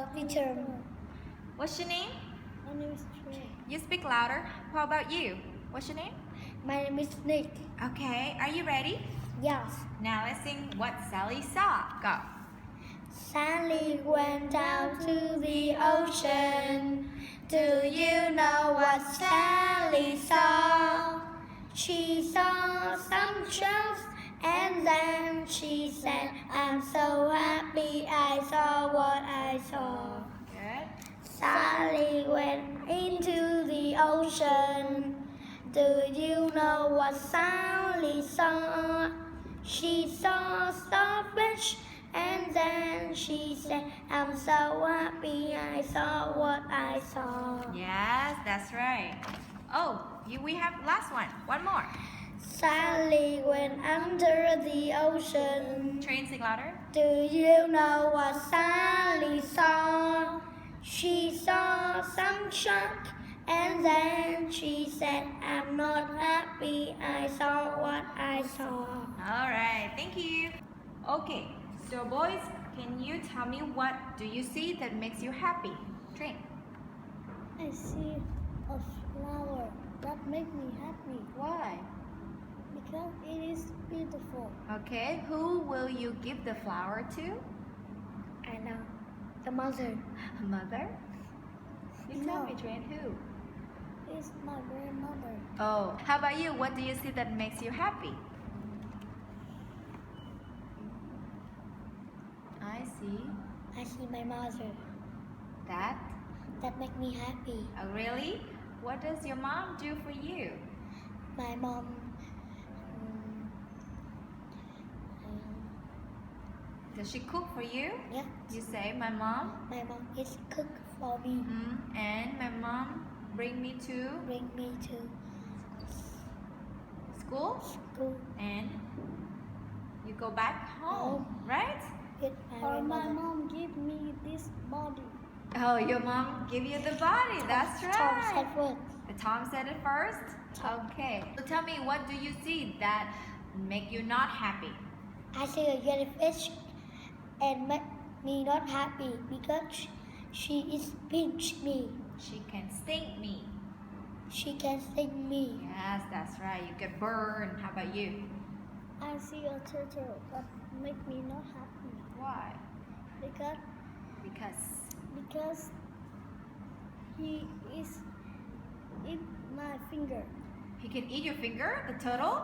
Teacher. What's your name? My name is Trey. You speak louder. How about you? What's your name? My name is Nick. Okay, are you ready? Yes. Now let's sing What Sally Saw. Go. Sally went down to the ocean. Do you know what Sally saw? She saw some shells and then she said, I'm so happy I saw what I saw. Good. Sally went into the ocean. Do you know what Sally saw? She saw starfish and then she said, I'm so happy I saw what I saw. Yes, that's right. Oh, we have last one. One more. Sally went under the ocean. Train, sing louder. Do you know what Sally saw? She saw some shark and then she said, I'm not happy, I saw what I saw. All right, thank you. Okay, so boys, can you tell me what do you see that makes you happy? Train. I see a flower that makes me happy Why? because it is beautiful. Okay, who will you give the flower to? I know. The mother Mother? You tell No. me, Train, who? is my grandmother. Oh, how about you? What do you see that makes you happy? I see I see my mother that. that make me happy. Oh, really? What does your mom do for you? My mom Does she cook for you? yeah, You say, my mom, my mom is cook for me. and my mom bring me to Bring me to school, school and you go back home, right? with my mom give me this body. Oh, your mom give you the body. That's Tom right. said what? Tom said it first? Okay. So tell me, what do you see that make you not happy? I see a jellyfish and make me not happy because she is pinch me. She can sting me. She can sting me. Yes, that's right. You get burned. How about you? I see a turtle that make me not happy Why? because he is in my finger He can eat your finger, the turtle?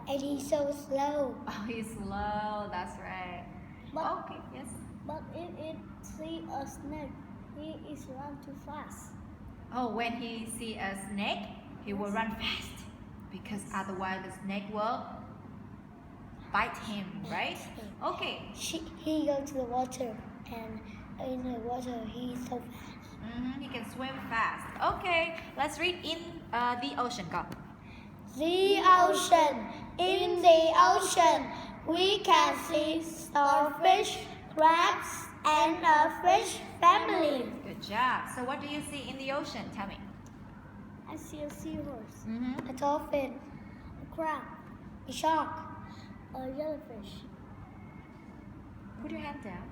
and he's so slow. Oh, he's slow. That's right. But Okay, yes. but if it see a snake, he is run too fast. Oh, when he see a snake, he will run fast because otherwise the snake will bite him, right? Okay. He go to the water and in the water he's so fast. He can swim fast. Okay, let's read in the ocean. Go. The ocean. In the ocean, we can see starfish, crabs, and a fish family. Good job. So what do you see in the ocean? Tell me. I see a seahorse, Mm-hmm. a dolphin, a crab, a shark, a jellyfish, Put your hand down.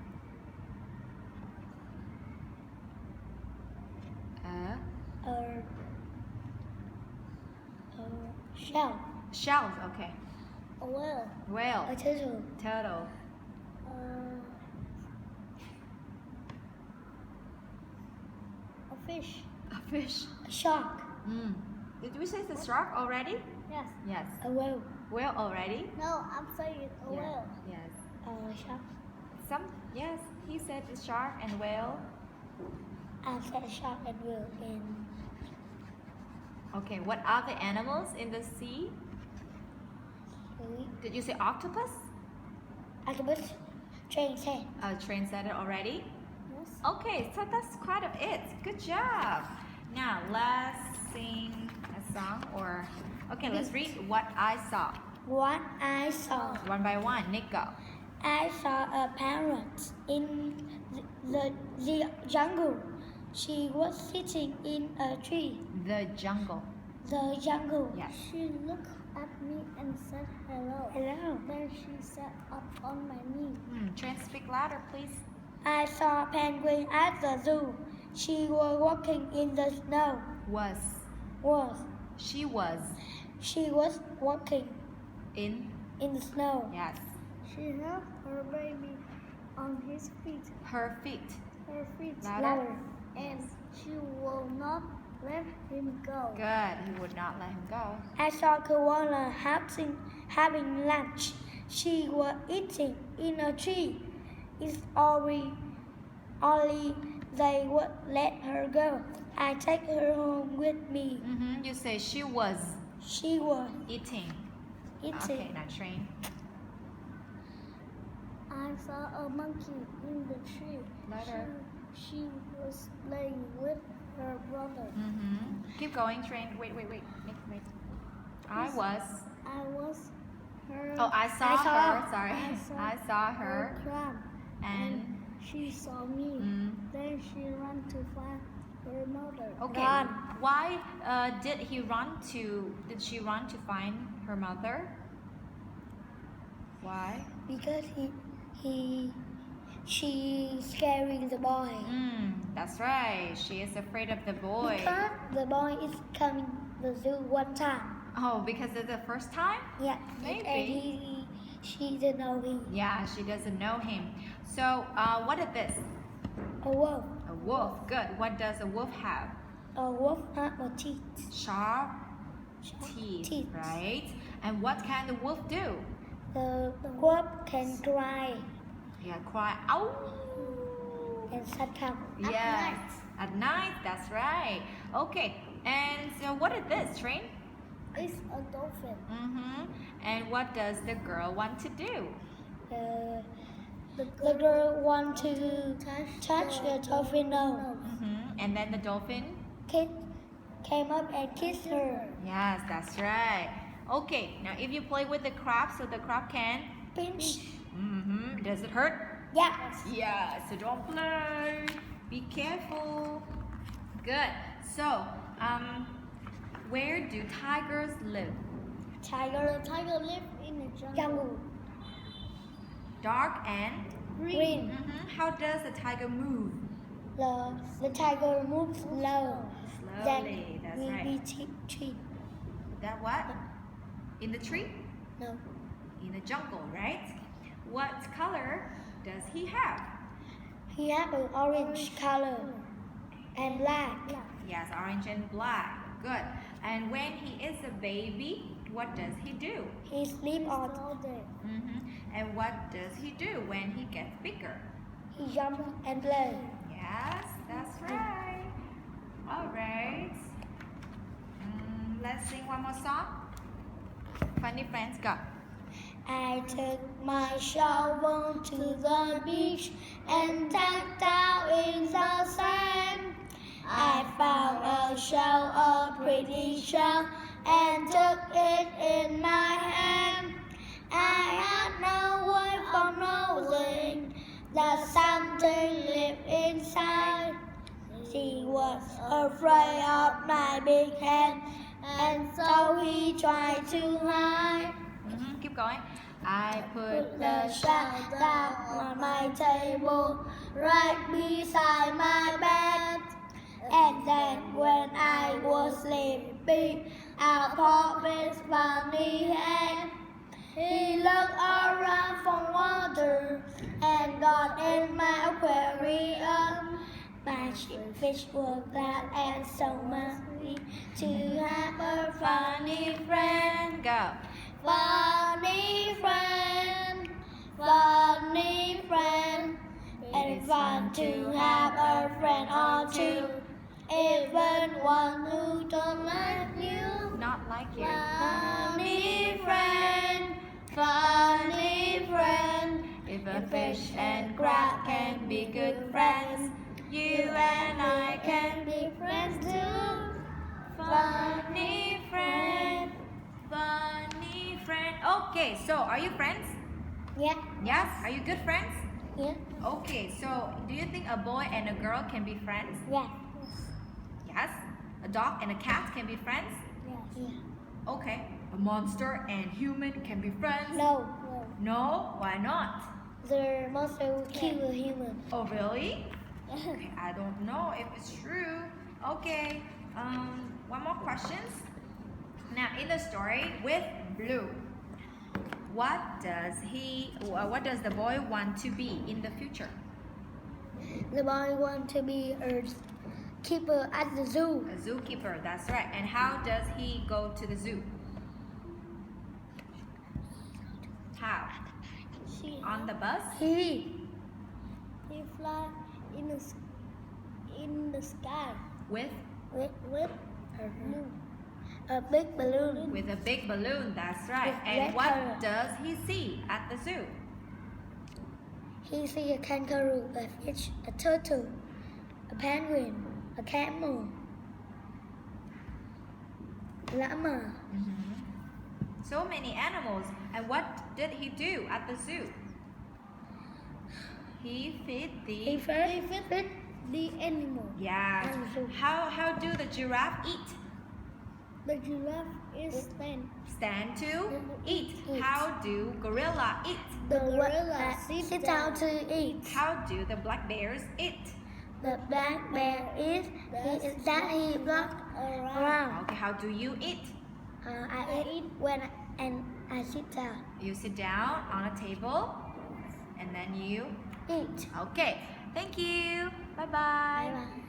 a shell, Shells. Okay. a whale, Whale. a turtle, Turtle. a fish, A fish. a shark. Did we say the shark already? Yes. Yes. A whale. Whale already? No, I'm saying a whale. Yes. A shark. Yes, he said the shark and whale. I said shark and whale in Okay, what other animals in the sea? Did you say octopus? octopus, train head. Train said it already? Yes. Okay, so that's quite of it. Good job. Now let's sing a song or okay, let's read what I saw. What I saw. One by one. Nick, go. I saw a parrot in the jungle. She was sitting in a tree. The jungle. The jungle. Yes. She looked at me and said hello. Hello. Then she sat up on my knee. Train, speak louder, please. I saw a penguin at the zoo. She was walking in the snow. Was. Was. She was. She was walking In. in the snow. Yes. She held her baby on his feet. Her feet. Her feet Louder. and she will not let him go. Good. He would not let him go. I saw koala having lunch. She was eating in a tree. It's only they would let her go. I take her home with me. You say she was She was eating. eating. Okay, now train. I saw a monkey in the tree. Louder. She was playing with her brother. Keep going, train. Wait. I was. Her. Oh, I saw her. Sorry. I I saw her. crab. And. She saw me. Then she ran to find her mother. Okay. Run. Why did she run to find her mother? Why? Because she's scaring the boy. That's right. She is afraid of the boy. Because the boy is coming to the zoo one time. Oh, because it's the first time? Yeah. Maybe. And she didn't know him. Yeah, she doesn't know him. So, what is this? A wolf. A wolf. Good. What does a wolf have? A wolf has a teeth. Sharp teeth, right? And what can the wolf do? The wolf can cry Yeah, cry. Ow! and sometimes Yes. At night, that's right. Okay. And so, what is this, Train? It's a dolphin. And what does the girl want to do? The girl wants to touch the dolphin nose. And then the dolphin? Kid came up and kissed her. Yes, that's right. Okay, now if you play with the crab, so the crab can. Pinch. Does it hurt? Yeah. Yeah, so don't play. Be careful. Good. So, where do tigers live? The tiger lives in the jungle. Dark and Green. How does the tiger move? The tiger moves slow. Slowly, that's will right. be tree. That what? In the tree? No. In the jungle, right? What color does he have? He has an orange color and black. Yes, orange and black. Good. And when he is a baby, what does he do? He sleeps all day. And what does he do when he gets bigger? He jumps and plays. Yes, that's right. All right. Let's sing one more song. Funny Friends, go. I took my shovel to the beach and tucked out in the sand. I found a shell, a pretty shell, and took it in my hand. I had no way of knowing that something lived inside. She was afraid of my big head, and so he tried to hide. Keep going. I put The shell down on my table, right beside my bed. And then when I was sleeping, I popped his funny head. He looked around for water and got in my aquarium. My fish were glad and so happy to have a funny friend. Go. Funny friend, funny friend. It's fun to have a friend or two, even one who don't like you. Not like you. Funny friend, funny friend. If a fish and crab can be good friends, you and I can be friends too. funny friend, funny friend. Okay, so are you friends? Yeah, Yes? Are you good friends? yeah, Okay, so do you think a boy and a girl can be friends? yeah, Yes? A dog and a cat can be friends? yeah. Okay. A monster and human can be friends? No, No? Why not? the monster will kill a human. Oh, really? Okay, I don't know if it's true. Okay, one more questions. Now, in the story with Blue, what does the boy want to be in the future? The boy wants to be a keeper at the zoo. A zookeeper, that's right. And how does he go to the zoo? How? On the bus? He fly in the sky With with a big balloon. With a big balloon, that's right. With And red what color. does he see at the zoo? He see a kangaroo, a fish, a turtle, a penguin, a camel, llama. So many animals. And what did he do at the zoo? He fed He fed the animal. Yeah. And zoo. How do the giraffe eat? The giraffe is Stand to eat. Eat. How do gorilla eat? the gorilla sit down to eat. How do the black bears eat? The black bear is he walk around. Okay, how do you eat? I eat when I sit down. You sit down on a table and then you Eat. Okay, thank you. Bye bye. Bye bye.